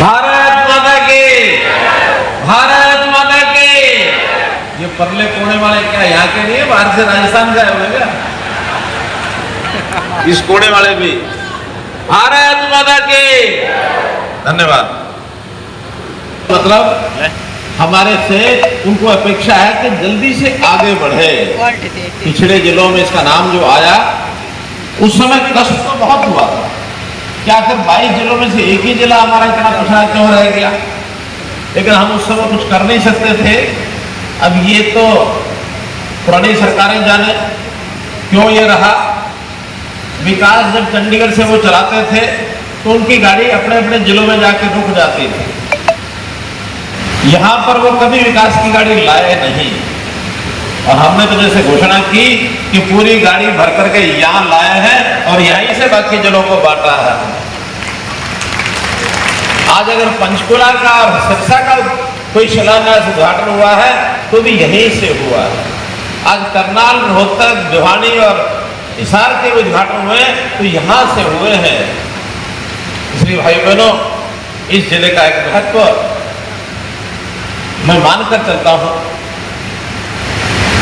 भारत माता की, भारत माता की। ये परले कोने वाले क्या यहाँ के नहीं है, बाहर से राजस्थान गए हुए क्या? इस कोने वाले भी भारत माता की। धन्यवाद। मतलब हमारे से उनको अपेक्षा है कि जल्दी से आगे बढ़े। पिछड़े जिलों में इसका नाम जो आया उस समय कष्ट तो बहुत हुआ था कि आखिर 22 जिलों में से एक ही जिला हमारा इतना पिछड़ा क्यों रह गया, लेकिन हम उस समय कुछ कर नहीं सकते थे। अब ये तो पुरानी सरकारें जाने क्यों ये रहा। विकास जब चंडीगढ़ से वो चलाते थे तो उनकी गाड़ी अपने अपने जिलों में जाके रुक जाती थी। यहां पर वो कभी विकास की गाड़ी लाए नहीं, और हमने तो जैसे घोषणा की कि पूरी गाड़ी भर करके यहां लाए हैं और यहीं से बाकी जिलों को बांटा है। आज अगर पंचकुला का और सिरसा का कोई शिलान्यास उद्घाटन हुआ है तो भी यहीं से हुआ है। आज करनाल, रोहतक, भिवानी और हिसार के उद्घाटन हुए तो यहां से हुए हैं। इसलिए भाई बहनों, इस जिले का एक महत्व मैं मानकर चलता हूं।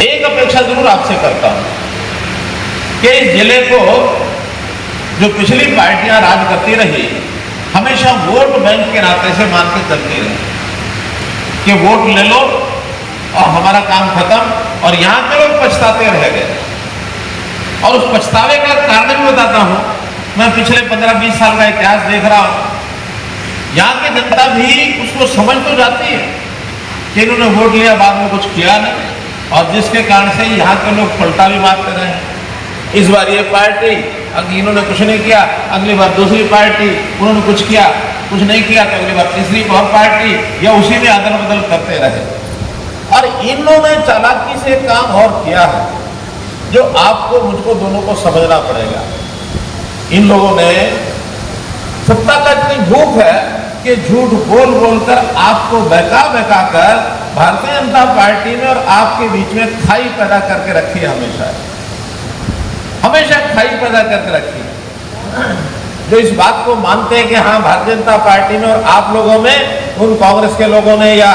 एक अपेक्षा जरूर आपसे करता हूं कि इस जिले को जो पिछली पार्टियां राज करती रही हमेशा वोट बैंक के नाते से मान के चलती रही कि वोट ले लो और हमारा काम खत्म, और यहां के लोग पछताते रह गए। और उस पछतावे का कारण भी बताता हूं। मैं पिछले 15-20 साल का इतिहास देख रहा हूं। यहां की जनता भी उसको समझ तो जाती है कि इन्होंने वोट लिया, बाद में कुछ किया नहीं, और जिसके कारण से यहाँ के लोग पलटा भी मारते रहे। इस बार ये पार्टी, इन्होंने कुछ नहीं किया, अगली बार दूसरी पार्टी, उन्होंने कुछ किया, कुछ नहीं किया तो अगली बार तीसरी और पार्टी, या उसी में अदल बदल करते रहे। और इन्होंने चालाकी से काम और किया है जो आपको मुझको दोनों को समझना पड़ेगा। इन लोगों ने सत्ता का इतनी भूख है कि झूठ बोल बोलकर आपको बहका बहका कर भारतीय जनता पार्टी में और आपके बीच में खाई पैदा करके रखी है। हमेशा खाई पैदा करके रखी है। जो इस बात को मानते हैं कि हाँ भारतीय जनता पार्टी में और आप लोगों में, उन कांग्रेस के लोगों ने या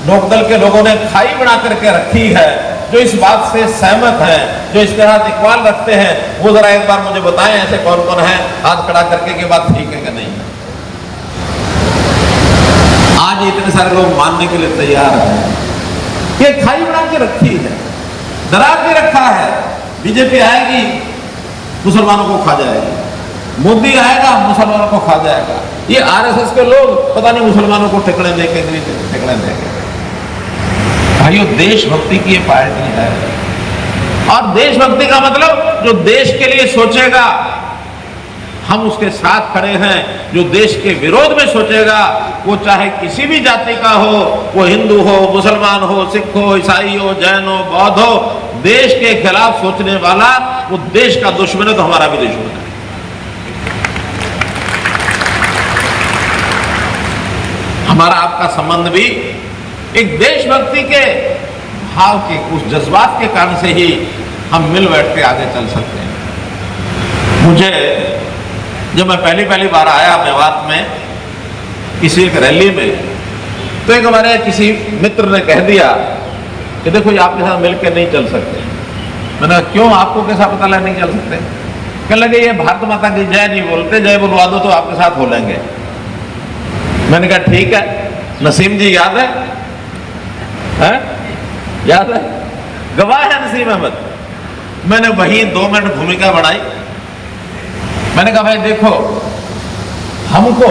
लोकदल के लोगों ने खाई बना करके रखी है, जो इस बात से सहमत हैं, जो इस तरह इकबाल रखते हैं, वो जरा एक बार मुझे बताएं ऐसे कौन कौन है, हाथ खड़ा करके कि बात ठीक है कि नहीं है। आज इतने सारे लोग मानने के लिए तैयार हैं। ये खाई बना के रखी है, डरा के रखा है। बीजेपी आएगी मुसलमानों को खा जाएगी, मोदी आएगा मुसलमानों को खा जाएगा। ये आरएसएस के लोग पता नहीं मुसलमानों को ठिकाने देंगे नहीं ठिकाने देंगे। भाइयों, देशभक्ति की ये पार्टी है, और देशभक्ति का मतलब जो देश के लिए सोचेगा हम उसके साथ खड़े हैं। जो देश के विरोध में सोचेगा, वो चाहे किसी भी जाति का हो, वो हिंदू हो, मुसलमान हो, सिख हो, ईसाई हो, जैन हो, बौद्ध हो, देश के खिलाफ सोचने वाला वो देश का दुश्मन है, तो हमारा भी दुश्मन है। हमारा आपका संबंध भी एक देशभक्ति के भाव के, उस जज्बात के कारण से ही हम मिल बैठ के आगे चल सकते हैं। मुझे जब मैं पहली बार आया मेवात में किसी एक रैली में, तो एक हमारे किसी मित्र ने कह दिया कि देखो ये आपके साथ मिलकर नहीं चल सकते। मैंने कहा क्यों, आपको कैसा पता लगा नहीं चल सकते? कहने लगे ये भारत माता की जय नहीं बोलते, जय बुलवा दो तो आपके साथ हो लेंगे। मैंने कहा ठीक है। नसीम जी याद है? याद है? गवाह है नसीम अहमद। मैंने वहीं 2 मिनट भूमिका बढ़ाई। मैंने कहा भाई देखो, हमको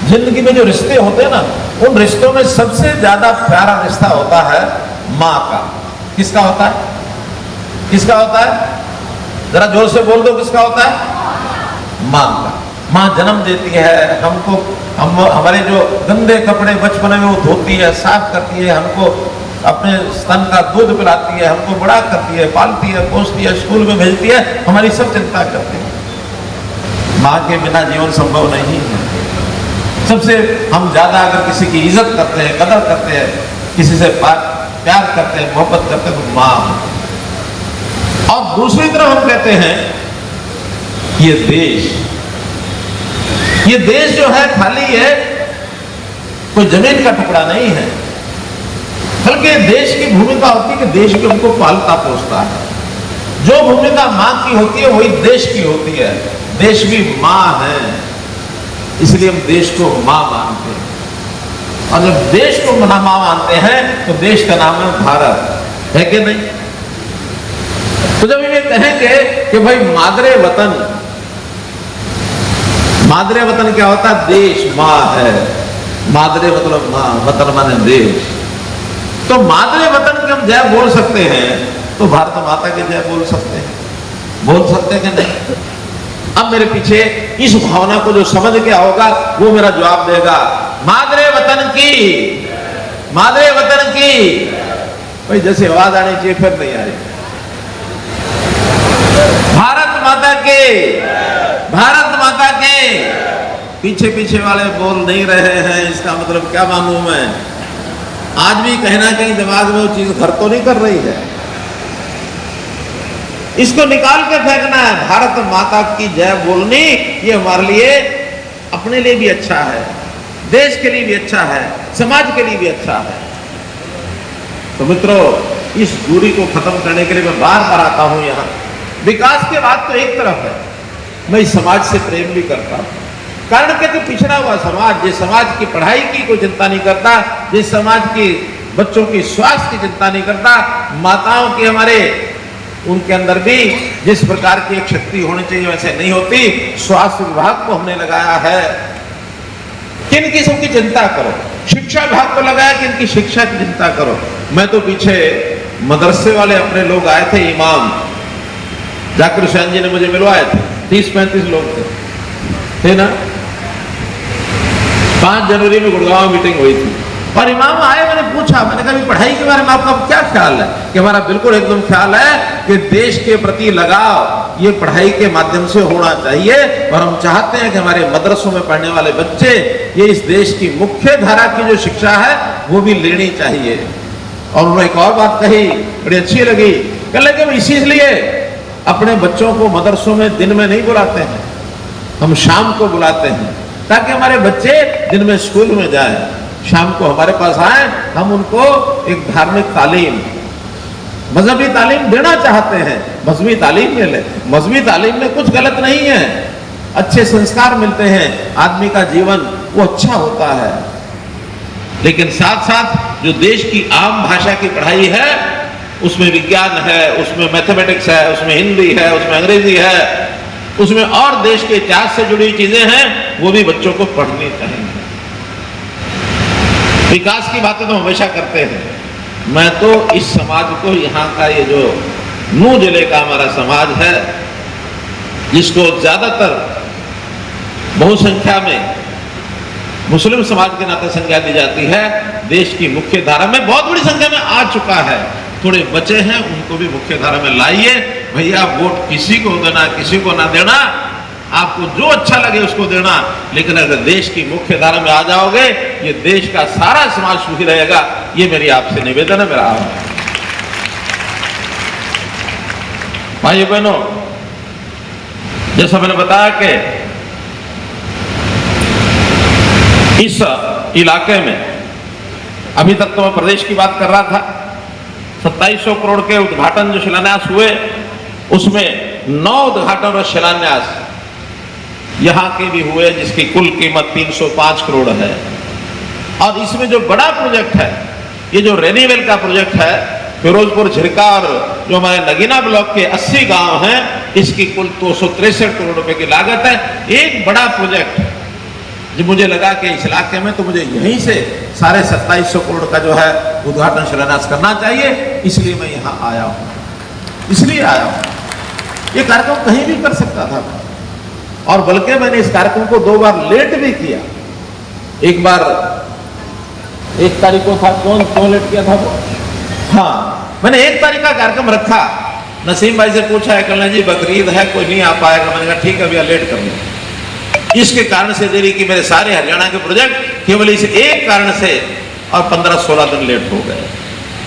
जिंदगी में जो रिश्ते होते हैं ना, उन रिश्तों में सबसे ज्यादा प्यारा रिश्ता होता है माँ का। किसका होता है? किसका होता है? जरा जोर से बोल दो, किसका होता है? माँ का। माँ जन्म देती है हमको, हमारे जो गंदे कपड़े बचपन में वो धोती है, साफ करती है, हमको अपने स्तन का दूध पिलाती है, हमको बड़ा करती है, पालती है, पोसती है, स्कूल में भेजती है, हमारी सब चिंता करती है। माँ के बिना जीवन संभव नहीं है। सबसे हम ज्यादा अगर किसी की इज्जत करते हैं, कदर करते हैं, किसी से प्यार करते हैं, मोहब्बत करते हैं, तो माँ। और दूसरी तरफ हम कहते हैं ये देश, ये देश जो है खाली है, कोई जमीन का टुकड़ा नहीं है, बल्कि देश की भूमिका होती है कि देश भी हमको पालता पोसता है। जो भूमिका मां की होती है वही देश की होती है। देश भी मां है, इसलिए हम देश को मां मानते हैं। और जब देश को मां मानते हैं तो देश का नाम है भारत, है कि नहीं? तो जब ये कहेंगे कि भाई मादरे वतन, मादरे वतन क्या होता है? देश मां है, मादरे मतलब मां, वतन माने देश। तो मादरे वतन की हम जय बोल सकते हैं तो भारत माता की जय बोल सकते हैं, बोल सकते हैं कि नहीं? अब मेरे पीछे इस भावना को जो समझ गया होगा वो मेरा जवाब देगा, मादरे वतन की, मादरे वतन की। भाई जैसे आवाज आनी चाहिए फिर नहीं आ रही। भारत माता के, भारत माता के। पीछे पीछे वाले बोल नहीं रहे हैं, इसका मतलब क्या मालूम है? आज भी कहीं ना कहीं दिमाग में वो चीज घर तो नहीं कर रही है। इसको निकाल के फेंकना है। भारत माता की जय बोलनी ये हमारे लिए, अपने लिए भी अच्छा है, देश के लिए भी अच्छा है, समाज के लिए भी अच्छा है। तो मित्रों, इस दूरी को खत्म करने के लिए मैं बार बार आता हूं यहां। विकास की बात तो एक तरफ है, मैं इस समाज से प्रेम भी करता हूं। कारण क्या? पिछड़ा हुआ समाज, जिस समाज की पढ़ाई की कोई चिंता नहीं करता, जिस समाज की बच्चों की स्वास्थ्य की चिंता नहीं करता, माताओं की हमारे उनके अंदर भी जिस प्रकार की एक शक्ति होनी चाहिए वैसे नहीं होती। स्वास्थ्य विभाग को हमने लगाया है, किन किस्म की चिंता करो। शिक्षा विभाग को लगाया कि इनकी शिक्षा की चिंता करो। मैं तो पीछे मदरसे वाले अपने लोग आए थे, इमाम जाकिर हुसैन जी ने मुझे मिलवाए थे, 30-35 लोग थे ना। 5 जनवरी में गुड़गांव मीटिंग हुई थी और इमाम आए, मैंने पूछा, मैंने कहा पढ़ाई के बारे में आपका क्या ख्याल है? कि हमारा बिल्कुल एकदम ख्याल है कि देश के प्रति लगाव ये पढ़ाई के माध्यम से होना चाहिए और हम चाहते हैं कि हमारे मदरसों में पढ़ने वाले बच्चे ये इस देश की मुख्य धारा की जो शिक्षा है वो भी लेनी चाहिए। और उन्होंने एक और बात कही, बड़ी अच्छी लगी। कह लगे हम इसीलिए अपने बच्चों को मदरसों में दिन में नहीं बुलाते हैं, हम शाम को बुलाते हैं, ताकि हमारे बच्चे दिन में स्कूल में जाएं, शाम को हमारे पास आए, हम उनको एक धार्मिक तालीम, मजहबी तालीम देना चाहते हैं। मजहबी तालीम ले ले, मजहबी तालीम में कुछ गलत नहीं है, अच्छे संस्कार मिलते हैं, आदमी का जीवन वो अच्छा होता है। लेकिन साथ साथ जो देश की आम भाषा की पढ़ाई है, उसमें विज्ञान है, उसमें मैथमेटिक्स है, उसमें हिंदी है, उसमें अंग्रेजी है, उसमें और देश के इतिहास से जुड़ी चीजें हैं, वो भी बच्चों को पढ़नी चाहिए। विकास की बातें तो हमेशा करते हैं। मैं तो इस समाज को, यहाँ का ये जो नूह जिले का हमारा समाज है, जिसको ज्यादातर बहुसंख्या में मुस्लिम समाज के नाते संज्ञा दी जाती है, देश की मुख्य धारा में बहुत बड़ी संख्या में आ चुका है। थोड़े बचे हैं, उनको भी मुख्य धारा में लाइए। भैया वोट किसी को देना, किसी को ना देना, आपको जो अच्छा लगे उसको देना, लेकिन अगर देश की मुख्य धारा में आ जाओगे, ये देश का सारा समाज सुखी रहेगा। ये मेरी आपसे निवेदन है, मेरा आह्वान। भाइयों बहनों, जैसा मैंने बताया कि इस इलाके में अभी तक तो मैं प्रदेश की बात कर रहा था, 2700 करोड़ के उद्घाटन जो शिलान्यास हुए, उसमें 9 उद्घाटन और शिलान्यास यहां के भी हुए, जिसकी कुल कीमत 305 करोड़ है। और इसमें जो बड़ा प्रोजेक्ट है, ये जो रेनीवेल का प्रोजेक्ट है, फिरोजपुर झिरका और जो हमारे नगीना ब्लॉक के 80 गांव हैं, इसकी कुल 263 करोड़ रुपए की लागत है। एक बड़ा प्रोजेक्ट जो मुझे लगा कि इस इलाके में तो मुझे यहीं से 2750 करोड़ का जो है उद्घाटन शिलान्यास करना चाहिए, इसलिए मैं यहाँ आया हूँ, इसलिए आया हूँ। ये कार्यक्रम कहीं भी कर सकता था, और बल्कि मैंने इस कार्यक्रम को 2 बार लेट भी किया। एक बार 1 तारीख को था, कौन लेट किया था वो? हाँ, मैंने 1 तारीख का कार्यक्रम रखा। नसीम भाई से पूछा है, कल जी बकरीद है, कोई नहीं आ पाएगा। मैंने कहा ठीक है भैया, लेट कर लो। इसके कारण से देरी की मेरे सारे हरियाणा के प्रोजेक्ट केवल इस एक कारण से और 15-16 दिन लेट हो गए।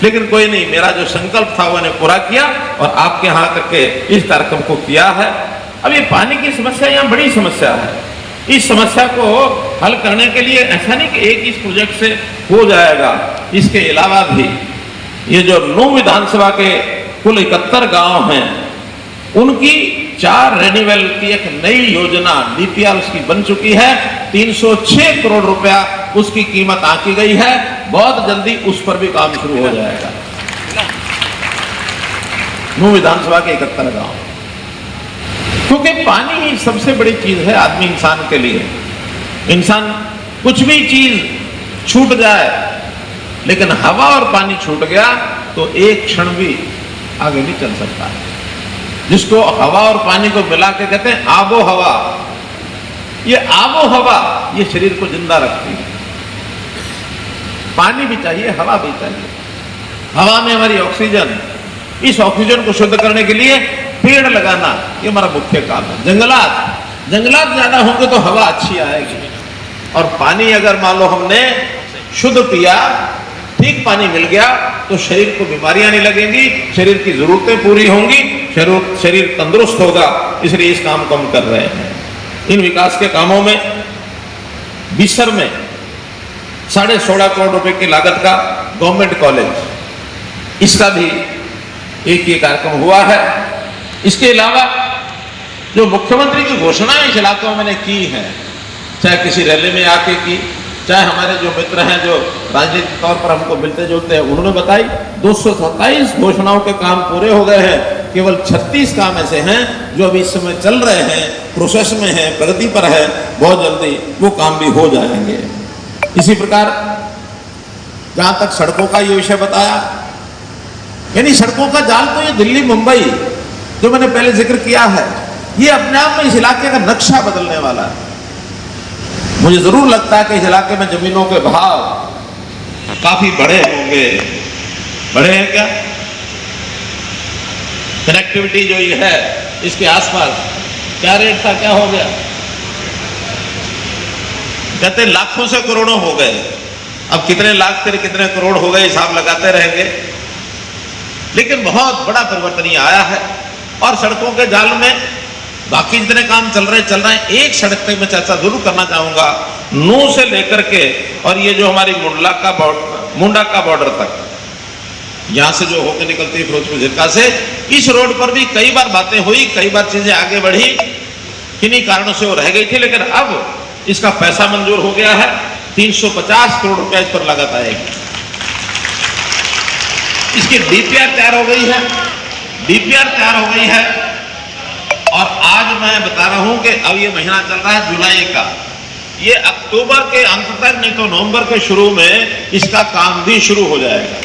लेकिन कोई नहीं, मेरा जो संकल्प था मैंने पूरा किया और आपके यहाँ करके इस कार्यक्रम को किया है। अब ये पानी की समस्या यहाँ बड़ी समस्या है। इस समस्या को हल करने के लिए ऐसा नहीं कि एक इस प्रोजेक्ट से हो जाएगा, इसके अलावा भी ये जो 9 विधानसभा के कुल 71 गांव हैं, उनकी 4 रेन्यूअल की एक नई योजना डीपीआर उसकी बन चुकी है। 306 करोड़ रुपया उसकी कीमत आंकी गई है। बहुत जल्दी उस पर भी काम शुरू हो जाएगा। 9 विधानसभा के 71 गांव, क्योंकि पानी ही सबसे बड़ी चीज है आदमी इंसान के लिए। इंसान कुछ भी चीज छूट जाए, लेकिन हवा और पानी छूट गया तो एक क्षण भी आगे नहीं चल सकता। जिसको हवा और पानी को मिला के कहते हैं आबो हवा। ये आबो हवा ये शरीर को जिंदा रखती है। पानी भी चाहिए, हवा भी चाहिए। हवा में हमारी ऑक्सीजन, इस ऑक्सीजन को शुद्ध करने के लिए पेड़ लगाना ये हमारा मुख्य काम है। जंगलात ज्यादा होंगे तो हवा अच्छी आएगी। और पानी अगर मान लो हमने शुद्ध पिया, ठीक पानी मिल गया, तो शरीर को बीमारियां नहीं लगेंगी, शरीर की जरूरतें पूरी होंगी, शरीर तंदुरुस्त होगा। इसलिए इस काम को हम कर रहे हैं। इन विकास के कामों में बिस्तर में 16.5 करोड़ रुपए की लागत का गवर्नमेंट कॉलेज, इसका भी एक ये कार्यक्रम हुआ है। इसके अलावा जो मुख्यमंत्री की घोषणाएं इस इलाकों में की हैं, चाहे किसी रैली में आके की, चाहे हमारे जो मित्र हैं जो राजनीतिक तौर पर हमको मिलते जुलते हैं, उन्होंने बताई 227 घोषणाओं के काम पूरे हो गए हैं। केवल 36 काम ऐसे हैं जो अभी इस समय चल रहे हैं, प्रोसेस में है, प्रगति पर है। बहुत जल्दी वो काम भी हो जाएंगे। इसी प्रकार जहां तक सड़कों का ये विषय बताया, यानी सड़कों का जाल तो ये दिल्ली मुंबई जो मैंने पहले जिक्र किया है, ये अपने आप में इस इलाके का नक्शा बदलने वाला है। मुझे जरूर लगता है कि इस इलाके में जमीनों के भाव काफी बढ़े होंगे। बढ़े हैं क्या? कनेक्टिविटी जो ये है इसके आसपास क्या रेट था, क्या हो गया? कहते लाखों से करोड़ों हो गए। अब कितने लाख फिर कितने करोड़ हो गए, हिसाब लगाते रहेंगे। लेकिन बहुत बड़ा परिवर्तन ये आया है। और सड़कों के जाल में बाकी जितने काम चल रहे हैं। एक सड़क पे मैं चर्चा जरूर करना चाहूंगा, नू से लेकर के और ये जो हमारी मुंडा का बॉर्डर तक, यहां से जो होकर निकलती है फिरोजपुर झिरका से, इस रोड पर भी कई बार बातें हुई, कई बार चीजें आगे बढ़ी, किन्हीं कारणों से वो रह गई थी। लेकिन अब इसका पैसा मंजूर हो गया है। 350 करोड़ रुपया इस पर लागत आएगी। इसकी डीपीआर तैयार हो गई है। और आज मैं बता रहा हूं कि अब ये महीना चल रहा है जुलाई का, ये अक्टूबर के अंत तक नहीं तो नवंबर के शुरू में इसका काम भी शुरू हो जाएगा।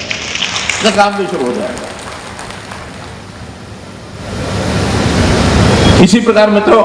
इसी प्रकार में तो